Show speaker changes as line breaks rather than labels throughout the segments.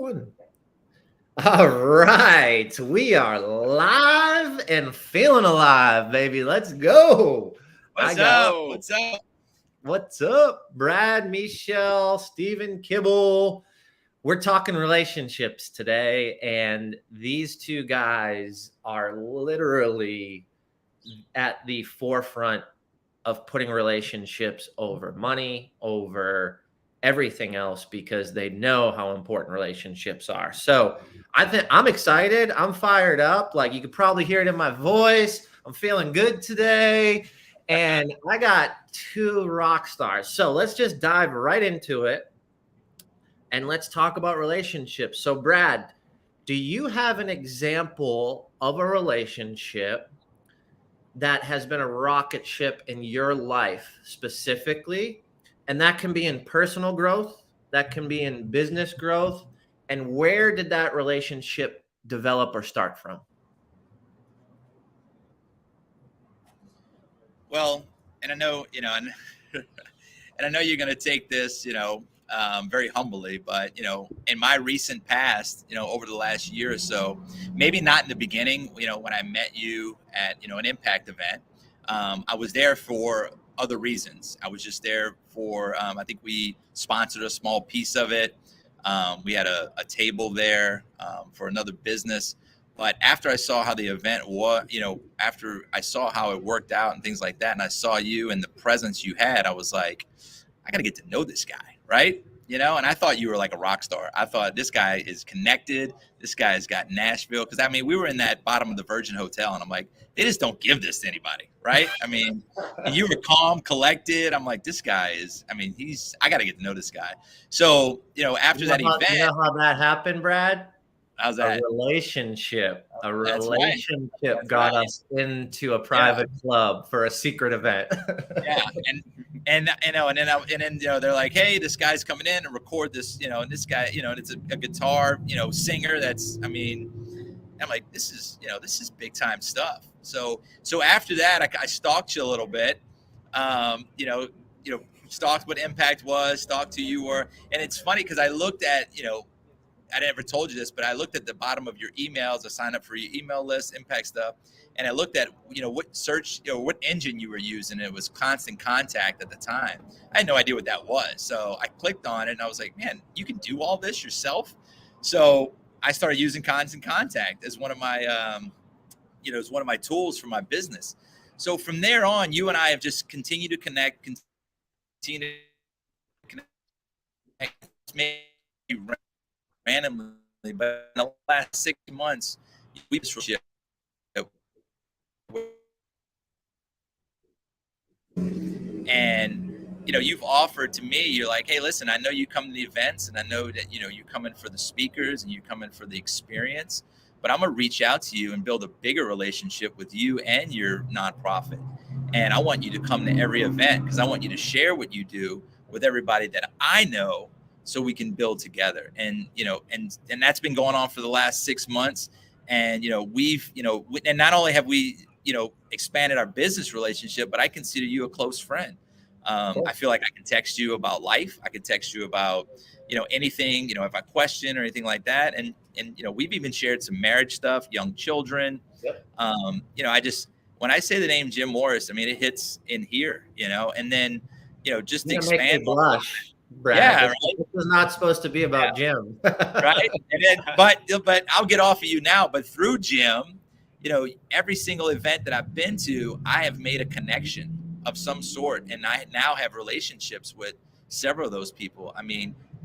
one. All right, we are live and feeling alive, baby. Let's go. What's up, Brad, Meshell, Stephen, Kibbel? We're talking relationships today, and these two guys are literally at the forefront of putting relationships over money, over everything else, because they know how important relationships are. So I think I'm excited. I'm fired up. Like you could probably hear it in my voice. I'm feeling good today. And I got two rock stars. So let's just dive right into it. And let's talk about relationships. So, Brad, do you have an example of a relationship that has been a rocket ship in your life specifically? And that can be in personal growth, that can be in business growth. And where did that relationship develop or start from?
Well, and I know, and I know you're going to take this, very humbly, but, in my recent past, over the last year or so, maybe not in the beginning, when I met you at, an impact event, I was there for other reasons. I was just there for, I think we sponsored a small piece of it. We had a table there for another business. But after I saw how the event was, after I saw how it worked out and things like that, and I saw you and the presence you had, I was like, I got to get to know this guy, right? And I thought you were like a rock star. I thought this guy is connected. This guy's got Nashville. Because, we were in that bottom of the Virgin Hotel, and I'm like, they just don't give this to anybody, right? And you were calm, collected. I'm like, this guy is, I got to get to know this guy. So, after that event.
You know how that happened, Brad?
How's that?
A relationship
That's
got us into a private club for a secret event.
Yeah, and then they're like, hey, this guy's coming in and record this, and this guy, and it's a guitar, singer. That's, I'm like, this is big time stuff. So after that, I stalked you a little bit, stalked what Impact was, stalked who you were, and it's funny because I looked at, I never told you this, but I looked at the bottom of your emails. I signed up for your email list, Impact stuff, and I looked at, what search, what engine you were using. It was Constant Contact at the time. I had no idea what that was. So I clicked on it and I was like, man, you can do all this yourself. So I started using Constant Contact as one of my, as one of my tools for my business. So from there on, you and I have just continued to connect, continue to connect, maybe randomly, but in the last 6 months, we've and you've offered to me. You're like, hey, listen, I know you come to the events, and I know that you're coming for the speakers and you're coming for the experience, but I'm gonna reach out to you and build a bigger relationship with you and your nonprofit. And I want you to come to every event because I want you to share what you do with everybody that I know, so we can build together. And and that's been going on for the last 6 months. And we've and not only have we expanded our business relationship, but I consider you a close friend. I feel like I can text you about life. I can text you about anything, if I question or anything like that. And we've even shared some marriage stuff, young children.
Yep.
I just, when I say the name Jim Morris, it hits in here, and then just to expand.
Blush, Brad.
Yeah, right.
This is not supposed to be about Jim.
Right. And then, but I'll get off of you now. But through Jim, every single event that I've been to, I have made a connection of some sort. And I now have relationships with several of those people.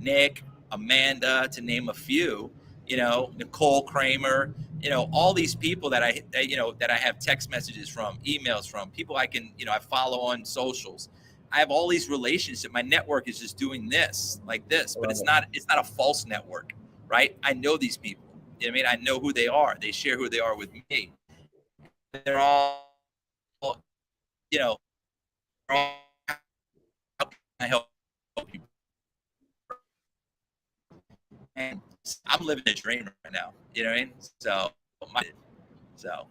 Nick, Amanda, to name a few, Nicole Kramer, all these people that I have text messages from, emails from, people I can, I follow on socials. I have all these relationships. My network is just doing this, like this, but it's not a false network, right? I know these people. I know who they are. They share who they are with me. They're all, how can I help you? And I'm living a dream right now. You know what I mean? So,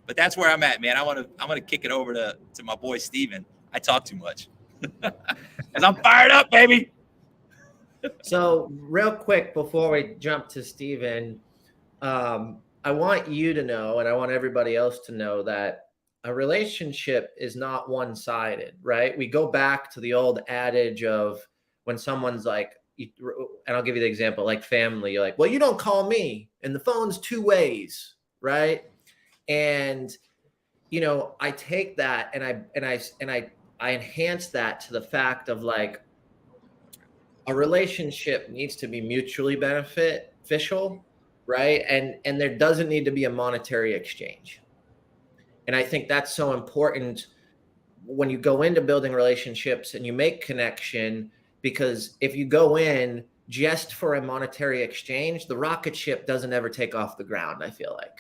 but that's where I'm at, man. I'm gonna kick it over to my boy Steven. I talk too much. Because I'm fired up, baby.
So real quick before we jump to Steven, I want you to know, and I want everybody else to know that a relationship is not one-sided, right? We go back to the old adage of when someone's like, and I'll give you the example, like family, you're like, well, you don't call me, and the phone's two ways, right? And I take that and I enhance that to the fact of like a relationship needs to be mutually beneficial, right? And there doesn't need to be a monetary exchange. And I think that's so important when you go into building relationships and you make connection, because if you go in just for a monetary exchange, the rocket ship doesn't ever take off the ground, I feel like,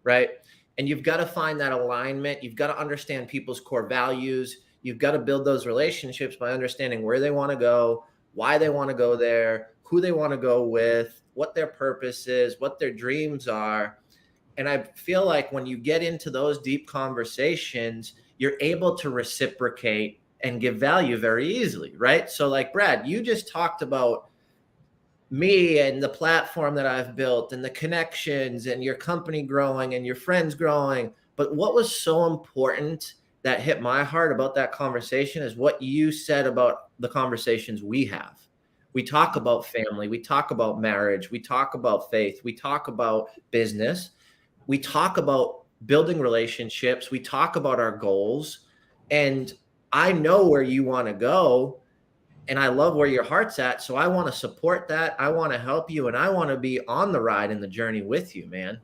right? And you've got to find that alignment. You've got to understand people's core values. You've got to build those relationships by understanding where they want to go, why they want to go there, who they want to go with, what their purpose is, what their dreams are. And I feel like when you get into those deep conversations, you're able to reciprocate and give value very easily, right? So like Brad, you just talked about me and the platform that I've built and the connections and your company growing and your friends growing. But what was so important that hit my heart about that conversation is what you said about the conversations we have. We talk about family, we talk about marriage, we talk about faith, we talk about business, we talk about building relationships, we talk about our goals. And I know where you want to go, and I love where your heart's at. So I want to support that. I want to help you, and I want to be on the ride and the journey with you, man.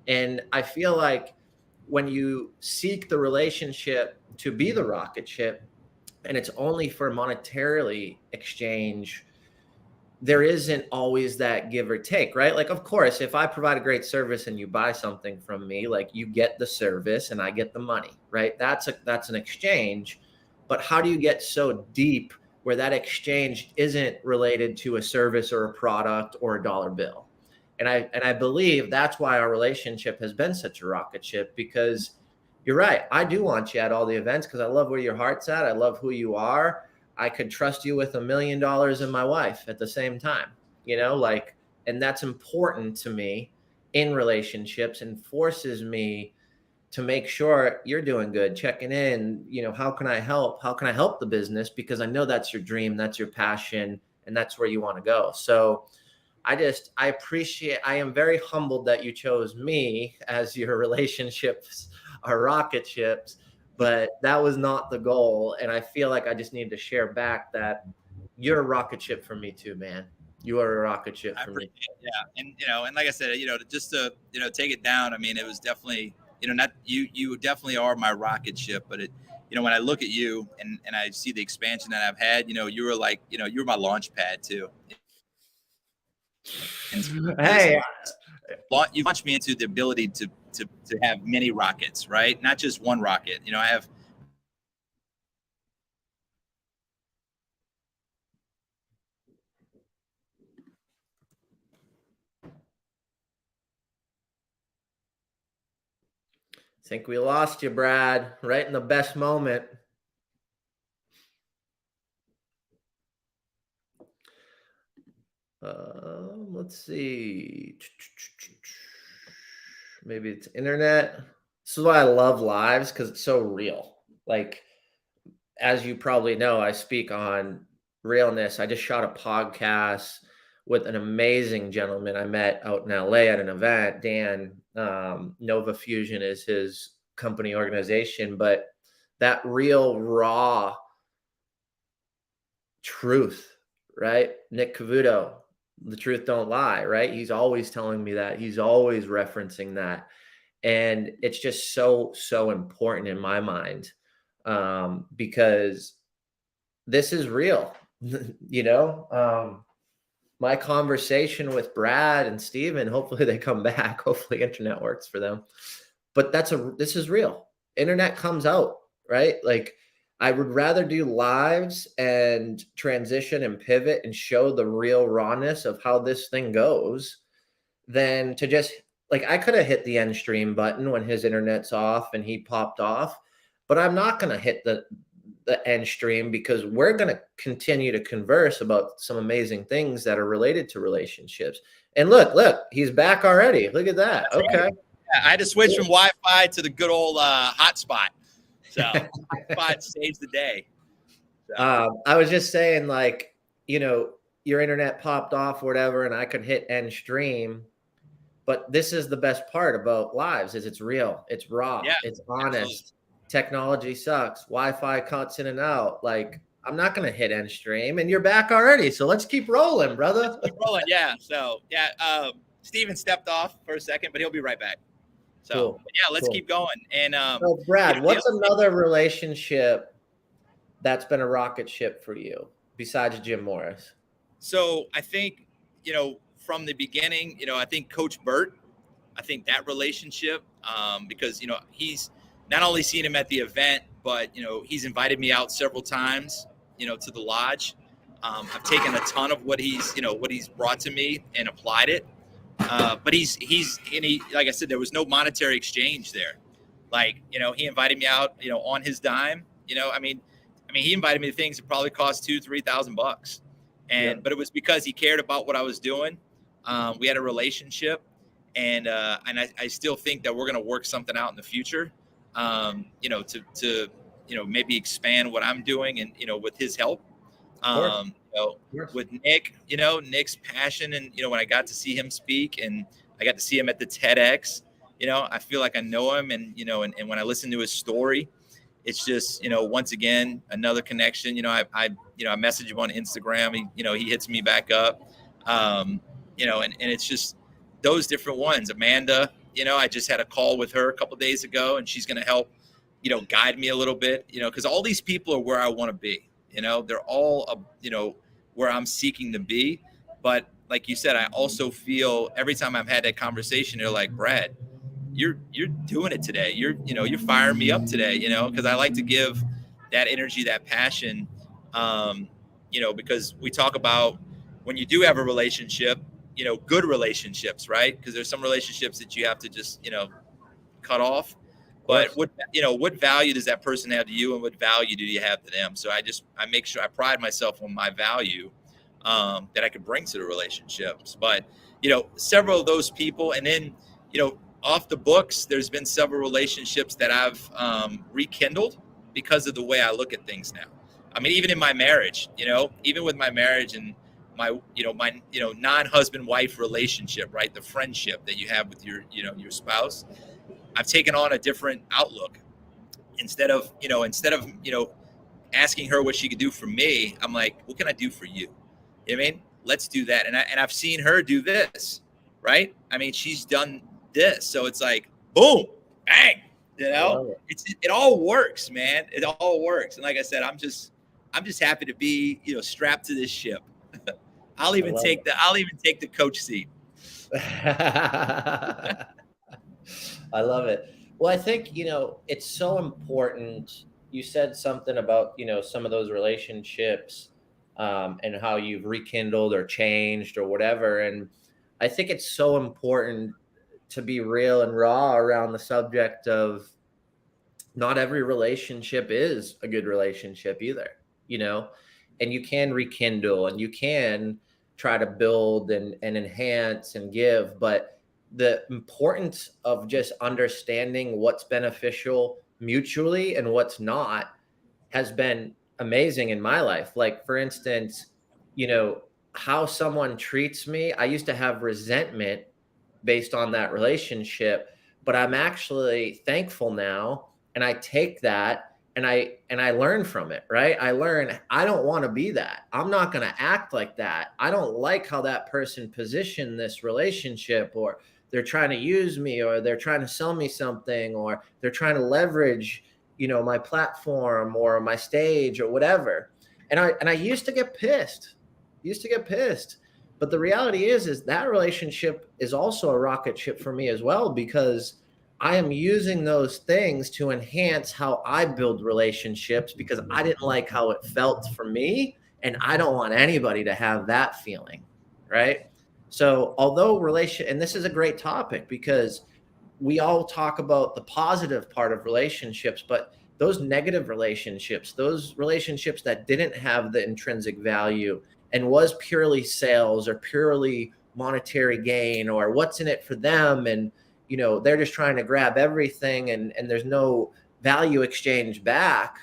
And I feel like when you seek the relationship to be the rocket ship and it's only for monetarily exchange, there isn't always that give or take, right? Like, of course, if I provide a great service and you buy something from me, like you get the service and I get the money, right? That's an exchange. But how do you get so deep where that exchange isn't related to a service or a product or a dollar bill? And I believe that's why our relationship has been such a rocket ship, because you're right. I do want you at all the events because I love where your heart's at. I love who you are. I could trust you with $1 million and my wife at the same time, like, and that's important to me in relationships and forces me to make sure you're doing good, checking in, how can I help? How can I help the business? Because I know that's your dream, that's your passion, and that's where you want to go. So I am very humbled that you chose me as your relationships are rocket ships, but that was not the goal. And I feel like I just need to share back that you're a rocket ship for me too, man. You are a rocket ship for me.
Yeah. And like I said, just to, take it down. I mean, it was definitely, not you definitely are my rocket ship, but when I look at you and I see the expansion that I've had, you were like, you were my launch pad too.
Hey,
you launched me into the ability to have many rockets, right? Not just one rocket. I have.
think we lost you, Brad, right in the best moment. Let's see. Maybe it's internet. This is why I love lives, because it's so real. Like, as you probably know, I speak on realness. I just shot a podcast with an amazing gentleman I met out in LA at an event. Dan, Nova Fusion is his company organization, but that real raw truth, right? Nick Cavuto, the truth don't lie, right? He's always telling me that. He's always referencing that. And it's just so, so important in my mind, because this is real, my conversation with Brad and Steven, hopefully they come back. Hopefully internet works for them. But this is real. Internet comes out, right? Like, I would rather do lives and transition and pivot and show the real rawness of how this thing goes than to just, like, I could have hit the end stream button when his internet's off and he popped off, but I'm not going to hit the end stream, because we're going to continue to converse about some amazing things that are related to relationships. And look, he's back already. Look at that.
That's
Okay.
right. Yeah, I had to switch from Wi-Fi to the good old hotspot. So hotspot saves the day. So.
I was just saying, like, your internet popped off or whatever, and I could hit end stream. But this is the best part about lives is it's real. It's raw.
Yeah,
it's honest.
absolutely.
Technology sucks. Wi-Fi cuts in and out. Like, I'm not going to hit end stream, and you're back already. So let's keep rolling, brother.
Let's keep rolling. Yeah. So, yeah. Steven stepped off for a second, but he'll be right back. So,
cool.
Yeah, let's keep going. And
so Brad, what's another relationship that's been a rocket ship for you besides Jim Morris?
So I think, from the beginning, I think Coach Burt, I think that relationship, because, he's not only seen him at the event, but, he's invited me out several times, to the lodge. I've taken a ton of what he's brought to me and applied it. But he's like I said, there was no monetary exchange there. Like, he invited me out, on his dime, I mean, he invited me to things that probably cost $2,000-$3,000. But it was because he cared about what I was doing. We had a relationship, and I still think that we're going to work something out in the future, to maybe expand what I'm doing and, with his help, with Nick, Nick's passion. And, when I got to see him speak and I got to see him at the TEDx, I feel like I know him, and, and when I listen to his story, it's just, once again, another connection. I message him on Instagram. He hits me back up, and it's just those different ones. Amanda, I just had a call with her a couple of days ago, and she's going to help, guide me a little bit, because all these people are where I want to be. They're all, where I'm seeking to be. But like you said, I also feel every time I've had that conversation, they're like, Brad, you're doing it today. You're firing me up today, because I like to give that energy, that passion, because we talk about when you do have a relationship, good relationships, right? Because there's some relationships that you have to just, cut off. But what value does that person have to you, and what value do you have to them? So I make sure I pride myself on my value that I can bring to the relationships. But, several of those people, and then, off the books, there's been several relationships that I've rekindled because of the way I look at things now. I mean, even in my marriage, even with my marriage and my non-husband wife relationship, right? The friendship that you have with your spouse, I've taken on a different outlook. Instead of asking her what she could do for me, I'm like, what can I do for you? You know what I mean? Let's do that. And I've seen her do this, right? I mean, she's done this. So it's like, boom, bang, it all works, man. It all works. And like I said, I'm just happy to be, strapped to this ship. I'll even take the coach seat.
I love it. Well, I think, it's so important. You said something about, some of those relationships, and how you've rekindled or changed or whatever. And I think it's so important to be real and raw around the subject of not every relationship is a good relationship either, and you can rekindle and you can try to build and enhance and give. But the importance of just understanding what's beneficial mutually and what's not has been amazing in my life. Like, for instance, how someone treats me, I used to have resentment based on that relationship, but I'm actually thankful now. And I take that and I learn from it, right? I learn, I don't want to be that. I'm not going to act like that. I don't like how that person positioned this relationship, or they're trying to use me, or they're trying to sell me something, or they're trying to leverage, my platform or my stage or whatever. And I used to get pissed. But the reality is that relationship is also a rocket ship for me as well, because I am using those things to enhance how I build relationships, because I didn't like how it felt for me, and I don't want anybody to have that feeling, right? So although and this is a great topic, because we all talk about the positive part of relationships, but those negative relationships, those relationships that didn't have the intrinsic value and was purely sales or purely monetary gain or what's in it for them, and they're just trying to grab everything, and there's no value exchange back.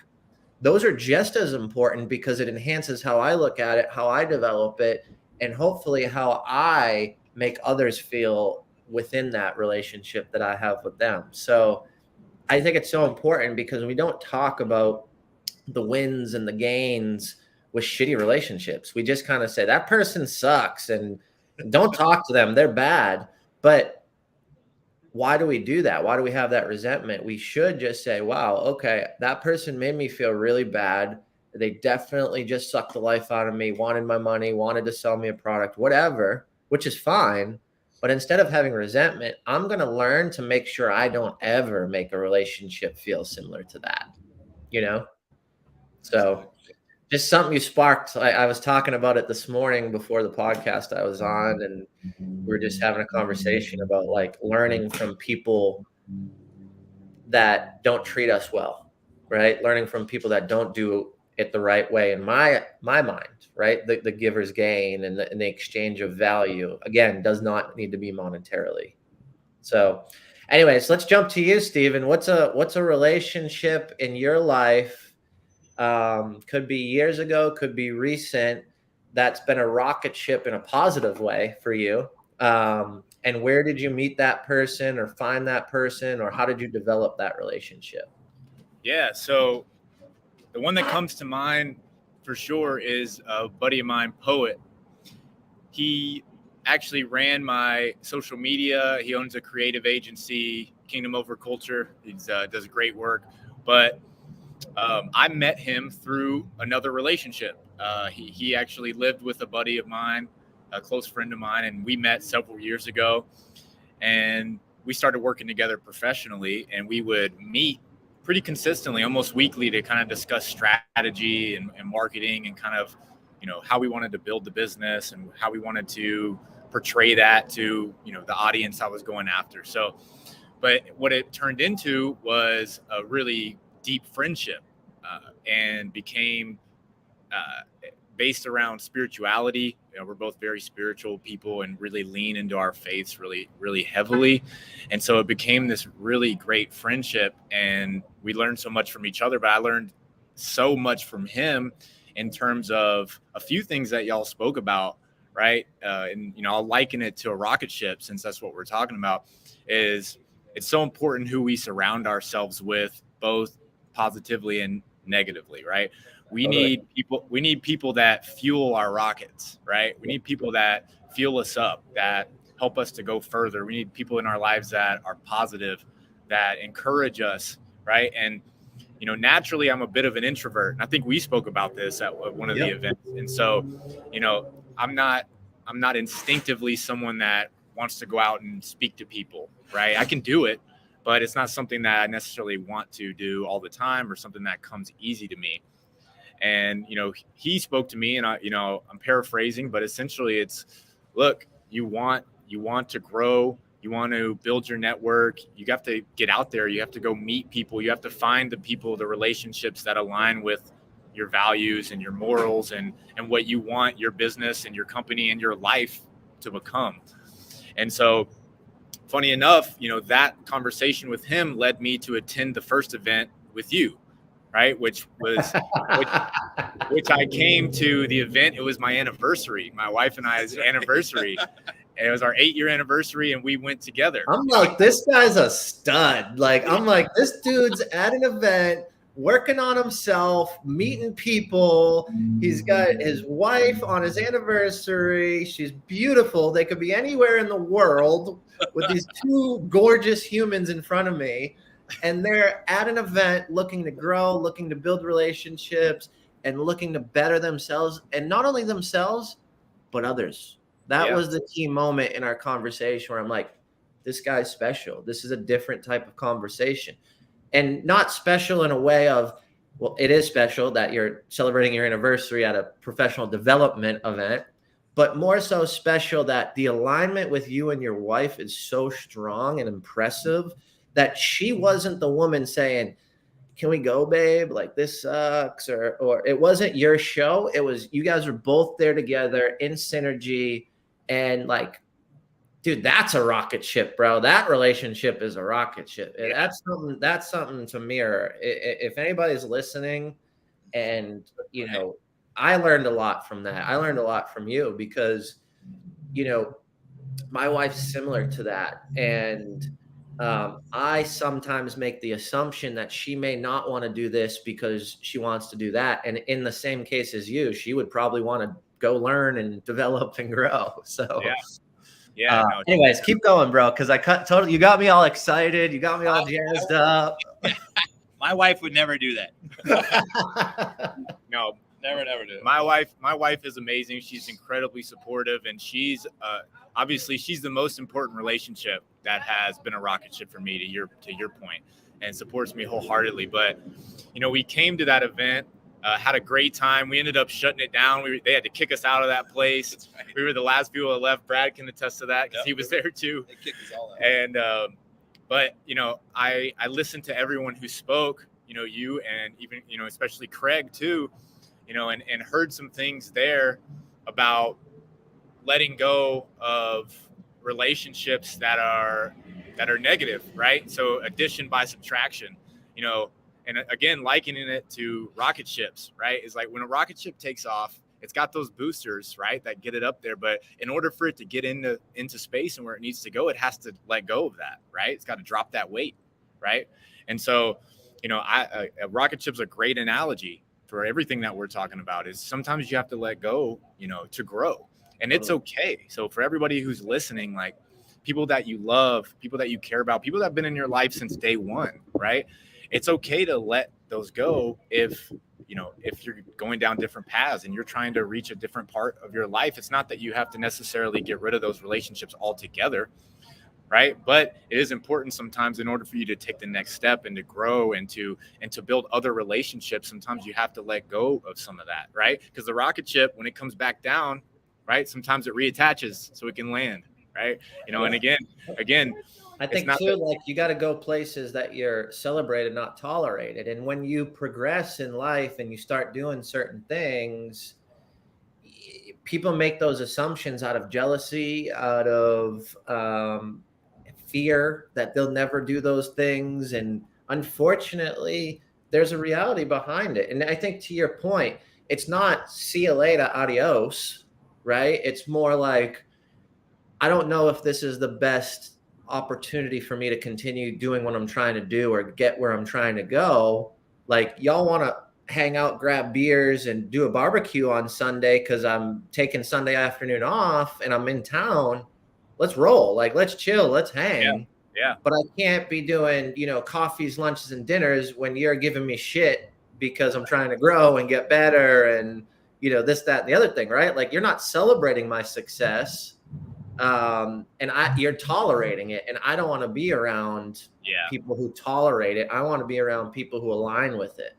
Those are just as important because it enhances how I look at it, how I develop it, and hopefully how I make others feel within that relationship that I have with them. So I think it's so important because we don't talk about the wins and the gains with shitty relationships. We just kind of say that person sucks and don't talk to them, they're bad. But why do we do that? Why do we have that resentment? We should just say, wow, okay, that person made me feel really bad. They definitely just sucked the life out of me, wanted my money, wanted to sell me a product, whatever, which is fine. But instead of having resentment, I'm going to learn to make sure I don't ever make a relationship feel similar to that, So just something you sparked. I was talking about it this morning before the podcast I was on, and we were just having a conversation about like learning from people that don't treat us well, right? Learning from people that don't do it the right way in my mind, right? The giver's gain and the exchange of value, again, does not need to be monetarily. So anyways, let's jump to you, Stephen. What's a relationship in your life, could be years ago, could be recent, that's been a rocket ship in a positive way for you? And where did you meet that person or find that person, or how did you develop that relationship?
Yeah, so the one that comes to mind for sure is a buddy of mine, Poet. He actually ran my social media. He owns a creative agency, Kingdom Over Culture. He does great work. But I met him through another relationship. He actually lived with a buddy of mine, a close friend of mine, and we met several years ago. And we started working together professionally, and we would meet pretty consistently, almost weekly, to kind of discuss strategy and marketing and kind of, how we wanted to build the business and how we wanted to portray that to, the audience I was going after. So, but what it turned into was a really deep friendship, and became based around spirituality. We're both very spiritual people and really lean into our faiths really, really heavily. And so it became this really great friendship, and we learned so much from each other, but I learned so much from him in terms of a few things that y'all spoke about, right? And, I'll liken it to a rocket ship, since that's what we're talking about. Is it's so important who we surround ourselves with, both positively and negatively, right? We need people that fuel our rockets, right? We need people that fuel us up, that help us to go further. We need people in our lives that are positive, that encourage us, right? And, naturally I'm a bit of an introvert, and I think we spoke about this at one of the events. And so, I'm not instinctively someone that wants to go out and speak to people, right? I can do it, but it's not something that I necessarily want to do all the time, or something that comes easy to me. And, he spoke to me, and I'm paraphrasing, but essentially it's, look, you want to grow, you want to build your network, you have to get out there, you have to go meet people, you have to find the people, the relationships that align with your values and your morals and what you want your business and your company and your life to become. And so, funny enough, that conversation with him led me to attend the first event with you, right? Which I came to the event. It was my anniversary, my wife and I's anniversary. And it was our 8-year anniversary, and we went together.
I'm like, this guy's a stud. Like, I'm like, this dude's at an event, working on himself, meeting people. He's got his wife on his anniversary. She's beautiful. They could be anywhere in the world with these two gorgeous humans in front of me. And they're at an event looking to grow, looking to build relationships, and looking to better themselves. And not only themselves, but others. That was the key moment in our conversation where I'm like, this guy's special. This is a different type of conversation. And not special in a way of, well, it is special that you're celebrating your anniversary at a professional development event, but more so special that the alignment with you and your wife is so strong and impressive that she wasn't the woman saying, can we go, babe? Like, this sucks. Or it wasn't your show. It was, you guys were both there together in synergy. And like, dude, that's a rocket ship, bro. That relationship is a rocket ship.
Yeah.
That's something to mirror. If anybody's listening, and, you know, I learned a lot from that. I learned a lot from you because, you know, my wife's similar to that. And I sometimes make the assumption that she may not want to do this because she wants to do that. And in the same case as you, she would probably want to go learn and develop and grow. So
yeah.
Anyways, keep going, bro. Cause you got me all excited. You got me all jazzed up.
My wife would never do that.
No,
never do it.
My wife is amazing. She's incredibly supportive, and she's obviously she's the most important relationship that has been a rocket ship for me, to your point, and supports me wholeheartedly. But, you know, we came to that event, had a great time. We ended up shutting it down. They had to kick us out of that place. Right. We were the last people that left. Brad can attest to that because he was there too.
They kicked us all out.
And but, you know, I listened to everyone who spoke, you know, you and even, you know, especially Craig too, you know, and heard some things there about letting go of relationships that are negative, right? So addition by subtraction, you know, and again, likening it to rocket ships, right? Is like when a rocket ship takes off, it's got those boosters, right, that get it up there. But in order for it to get into space and where it needs to go, it has to let go of that, right? It's got to drop that weight, right? And so, you know, a rocket ship's a great analogy for everything that we're talking about. Is sometimes you have to let go, you know, to grow, and it's okay. So for everybody who's listening, like people that you love, people that you care about, people that have been in your life since day one, right? It's okay to let those go if you're going down different paths and you're trying to reach a different part of your life. It's not that you have to necessarily get rid of those relationships altogether, right? But it is important sometimes in order for you to take the next step and to grow and to build other relationships. Sometimes you have to let go of some of that, right? Because the rocket ship, when it comes back down, right, sometimes it reattaches so it can land, right? You know, and again,
I think too, like you got to go places that you're celebrated, not tolerated. And when you progress in life and you start doing certain things, people make those assumptions out of jealousy, out of fear that they'll never do those things. And unfortunately, there's a reality behind it. And I think to your point, it's not see you later, adios, right? It's more like, I don't know if this is the best opportunity for me to continue doing what I'm trying to do or get where I'm trying to go. Like, y'all want to hang out, grab beers and do a barbecue on Sunday because I'm taking Sunday afternoon off and I'm in town. Let's roll. Like, let's chill. Let's hang.
Yeah.
But I can't be doing, you know, coffees, lunches, and dinners when you're giving me shit because I'm trying to grow and get better and, you know, this, that, and the other thing, right? Like, you're not celebrating my success. And you're tolerating it, and I don't want to be around people who tolerate it. I want to be around people who align with it.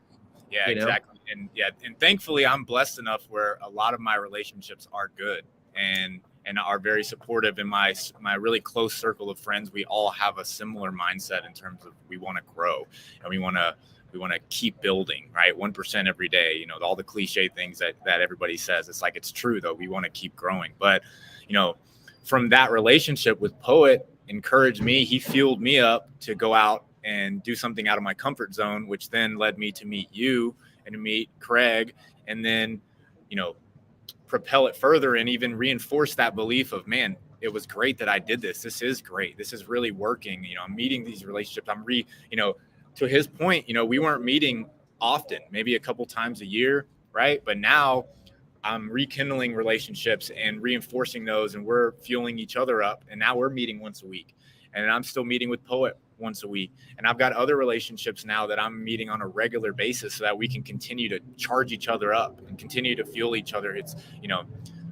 Yeah, exactly. And thankfully I'm blessed enough where a lot of my relationships are good and are very supportive. In my really close circle of friends, we all have a similar mindset in terms of we want to grow and we want to keep building, right? 1% every day, you know, all the cliche things that everybody says. It's like, it's true though. We want to keep growing. But, you know, from that relationship with Poet encouraged me. He fueled me up to go out and do something out of my comfort zone, which then led me to meet you and to meet Craig, and then, you know, propel it further and even reinforce that belief of, man, it was great that I did this. This is great. This is really working. You know, I'm meeting these relationships. You know, to his point, you know, we weren't meeting often, maybe a couple times a year, right? But now I'm rekindling relationships and reinforcing those, and we're fueling each other up. And now we're meeting once a week, and I'm still meeting with Poet once a week. And I've got other relationships now that I'm meeting on a regular basis so that we can continue to charge each other up and continue to fuel each other. It's, you know,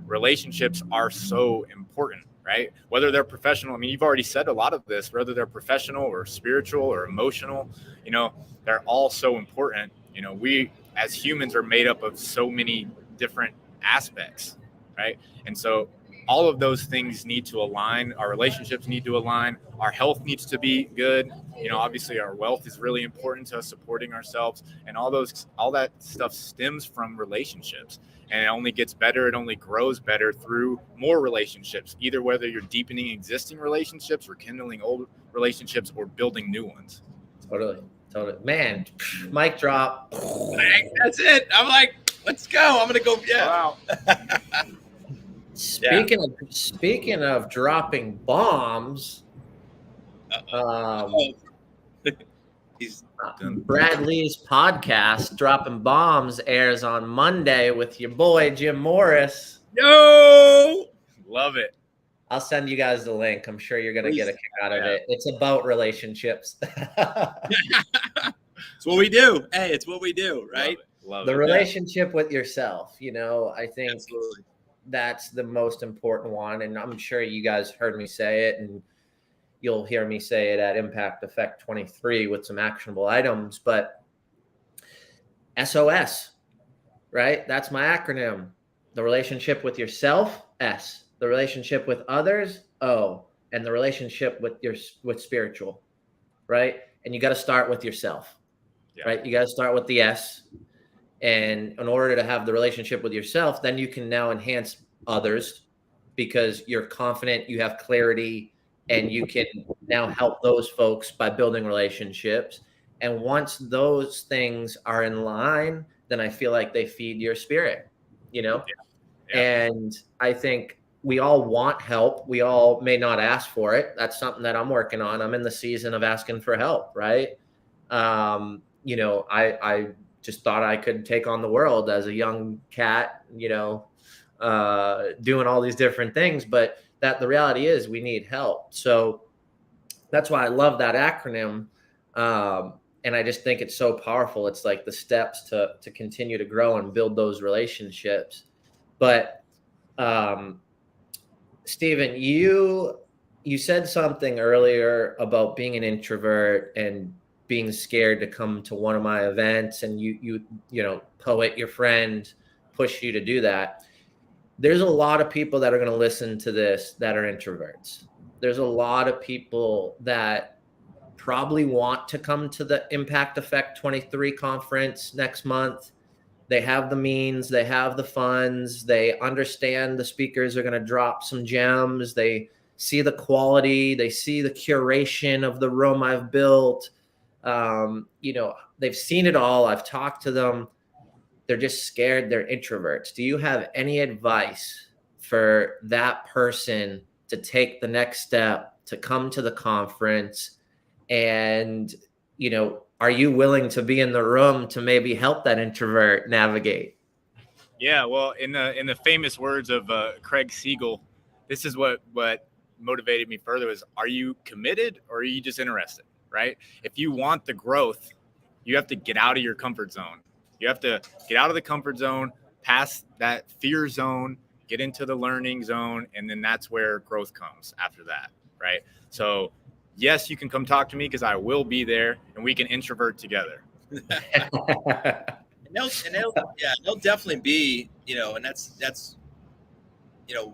relationships are so important, right? Whether they're professional, I mean, you've already said a lot of this, whether they're professional or spiritual or emotional, you know, they're all so important. You know, we as humans are made up of so many different aspects, right? And so all of those things need to align. Our relationships need to align. Our health needs to be good. Obviously our wealth is really important to us supporting ourselves, and all that stuff stems from relationships. And it only gets better. It only grows better through more relationships, either whether you're deepening existing relationships, rekindling old relationships, or building new ones.
Totally. Man, mic drop.
That's it. I'm like, let's go. I'm gonna go. Yeah.
Wow.
Speaking of dropping bombs, Brad Lee's podcast, Dropping Bombs, airs on Monday with your boy Jim Morris.
Yo,
love it.
I'll send you guys the link. I'm sure you're gonna get a kick out of it. It's about relationships.
It's what we do. Hey, it's what we do, right?
Love
the
it.
relationship with yourself. I think
Absolutely.
that's the most important one, and I'm sure you guys heard me say it, and you'll hear me say it at Impact Effect 23 with some actionable items. But SOS, right? That's my acronym. The relationship with yourself, S. The relationship with others, O. And the relationship with spiritual, right? And you got to start with yourself, right? You got to start with the S. And in order to have the relationship with yourself, then you can now enhance others because you're confident, you have clarity, and you can now help those folks by building relationships. And once those things are in line, then I feel like they feed your spirit, And I think we all want help. We all may not ask for it. That's something that I'm working on. I'm in the season of asking for help, right? I just thought I could take on the world as a young cat, doing all these different things. But the reality is we need help. So that's why I love that acronym. And I just think it's so powerful. It's like the steps to continue to grow and build those relationships. But Stephen, you said something earlier about being an introvert and being scared to come to one of my events, and you Poet, your friend, pushed you to do that. There's a lot of people that are going to listen to this that are introverts. There's a lot of people that probably want to come to the Impact Effect 23 conference next month. They have the means, they have the funds, they understand the speakers are going to drop some gems. They see the quality, they see the curation of the room I've built. They've seen it all. I've talked to them. They're just scared. They're introverts. Do you have any advice for that person to take the next step, to come to the conference? And, are you willing to be in the room to maybe help that introvert navigate?
Yeah, well, in the famous words of Craig Siegel, this is what motivated me further was, are you committed or are you just interested, right? If you want the growth, you have to get out of your comfort zone. You have to get out of the comfort zone, past that fear zone, get into the learning zone, and then that's where growth comes after that, right? So yes, you can come talk to me because I will be there, and we can introvert together.
They'll definitely be, and that's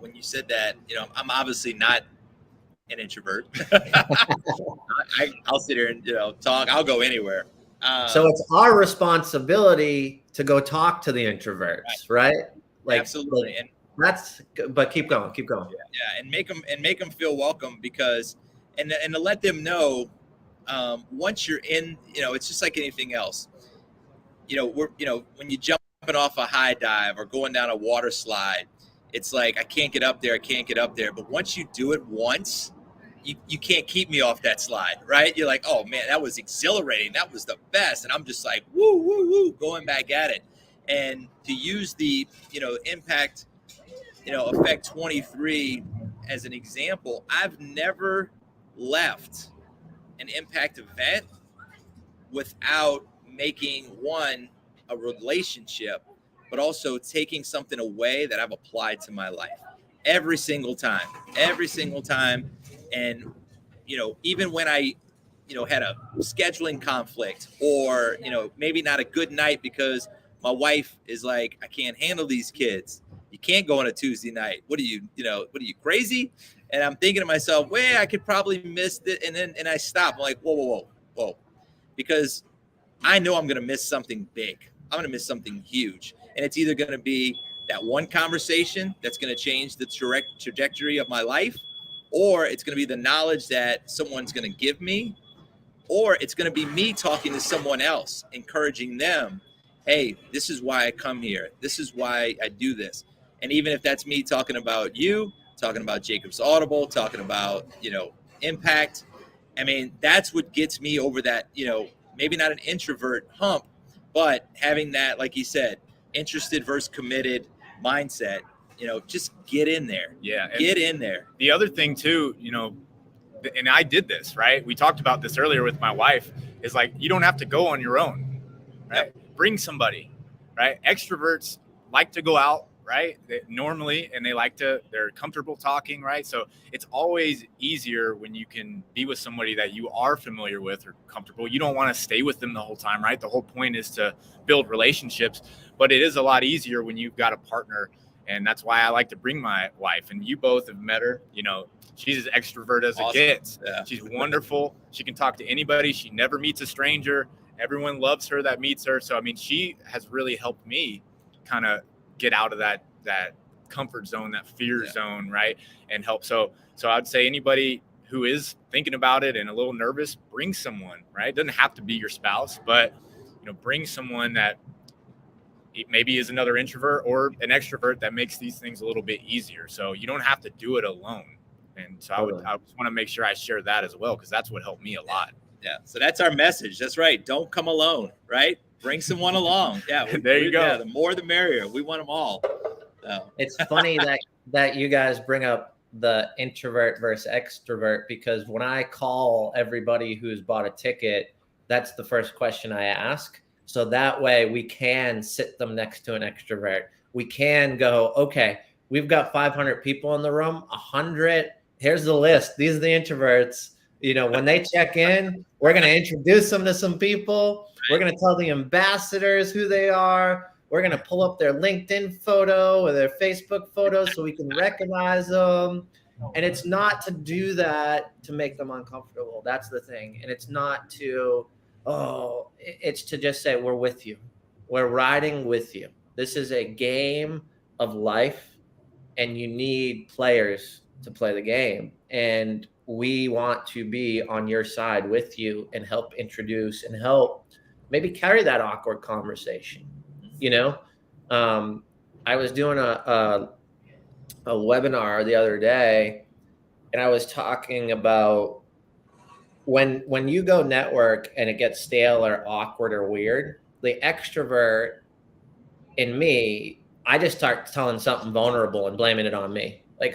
when you said that, I'm obviously not an introvert. I'll sit here and talk. I'll go anywhere.
So it's our responsibility to go talk to the introverts, right?
Absolutely. And
but keep going.
Yeah, and make them feel welcome, because and to let them know, once you're in, it's just like anything else. When you jumping off a high dive or going down a water slide, it's like, I can't get up there. But once you do it once, you can't keep me off that slide, right? You're like, oh man, that was exhilarating. That was the best. And I'm just like, woo, woo, woo, going back at it. And to use the, Impact, Effect 23 as an example, I've never left an Impact event without making a relationship, but also taking something away that I've applied to my life every single time. And, even when I, had a scheduling conflict, or, maybe not a good night because my wife is like, I can't handle these kids. You can't go on a Tuesday night. What are you crazy? And I'm thinking to myself, well, I could probably miss it. And I stop. I'm like, whoa. Because I know I'm going to miss something big. I'm going to miss something huge. And it's either going to be that one conversation that's going to change the trajectory of my life, or it's going to be the knowledge that someone's going to give me, or it's going to be me talking to someone else, encouraging them, hey, this is why I come here. This is why I do this. And even if that's me talking about you, talking about Jacob's Audible, talking about, impact, I mean, that's what gets me over that, maybe not an introvert hump, but having that, like you said, interested versus committed mindset, just get in there.
Yeah.
Get in there.
The other thing too, and I did this, right? We talked about this earlier with my wife, is like, you don't have to go on your own, right? Yep. Bring somebody, right? Extroverts like to go out, right? Normally, and they're comfortable talking, right? So it's always easier when you can be with somebody that you are familiar with or comfortable. You don't want to stay with them the whole time, right? The whole point is to build relationships, but it is a lot easier when you've got a partner. And that's why I like to bring my wife, and you both have met her. She's as extrovert as it gets. Yeah. She's wonderful. She can talk to anybody. She never meets a stranger. Everyone loves her that meets her. So, I mean, she has really helped me kind of get out of that comfort zone, that fear zone, right? And help. So I'd say anybody who is thinking about it and a little nervous, bring someone, right? It doesn't have to be your spouse, but, bring someone that maybe is another introvert or an extrovert that makes these things a little bit easier. So you don't have to do it alone. And so I just want to make sure I share that as well, because that's what helped me a lot.
Yeah. So that's our message. That's right. Don't come alone, right? Bring someone along. Yeah.
There you go.
Yeah, the more the merrier. We want them all. So.
It's funny that you guys bring up the introvert versus extrovert, because when I call everybody who's bought a ticket, that's the first question I ask. So that way we can sit them next to an extrovert. We can go, okay, we've got 500 people in the room, 100. Here's the list. These are the introverts. When they check in, we're going to introduce them to some people. We're going to tell the ambassadors who they are. We're going to pull up their LinkedIn photo or their Facebook photo so we can recognize them. And it's not to do that to make them uncomfortable. That's the thing. And it's not to, it's to just say, we're with you. We're riding with you. This is a game of life, and you need players to play the game. And we want to be on your side with you and help introduce and help maybe carry that awkward conversation. I was doing a webinar the other day, and I was talking about when you go network and it gets stale or awkward or weird, the extrovert in me, I just start telling something vulnerable and blaming it on me. Like,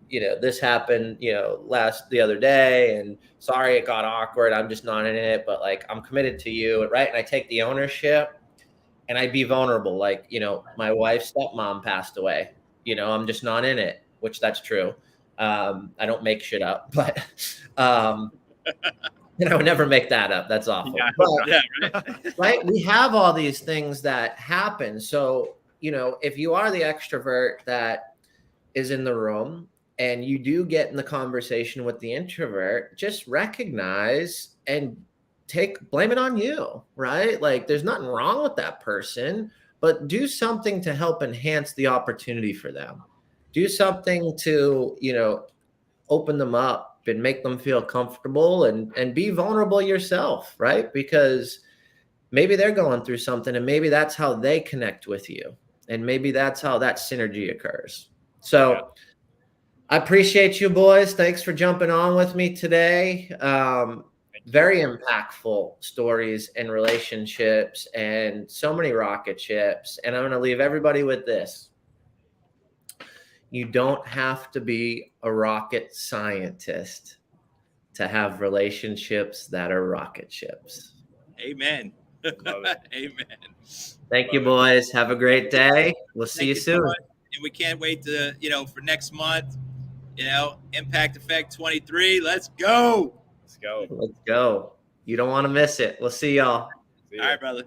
this happened, the other day, and sorry, it got awkward. I'm just not in it, but like, I'm committed to you. Right. And I take the ownership, and I'd be vulnerable. Like, my wife's stepmom passed away, I'm just not in it, which that's true. I don't make shit up, but, I would never make that up. That's awful.
Yeah,
but, right. We have all these things that happen. So, if you are the extrovert that is in the room and you do get in the conversation with the introvert, just recognize and blame it on you, right? Like, there's nothing wrong with that person, but do something to help enhance the opportunity for them. Do something to, open them up and make them feel comfortable, and be vulnerable yourself, right? Because maybe they're going through something, and maybe that's how they connect with you. And maybe that's how that synergy occurs. So I appreciate you boys. Thanks for jumping on with me today. Very impactful stories and relationships, and so many rocket ships. And I'm going to leave everybody with this. You don't have to be a rocket scientist to have relationships that are rocket ships.
Amen. Amen.
Thank you, boys. Have a great day. We'll see you soon.
And we can't wait to, for next month, Impact Effect 23. Let's go.
Let's go.
Let's go. You don't want to miss it. We'll see y'all.
All right, brother.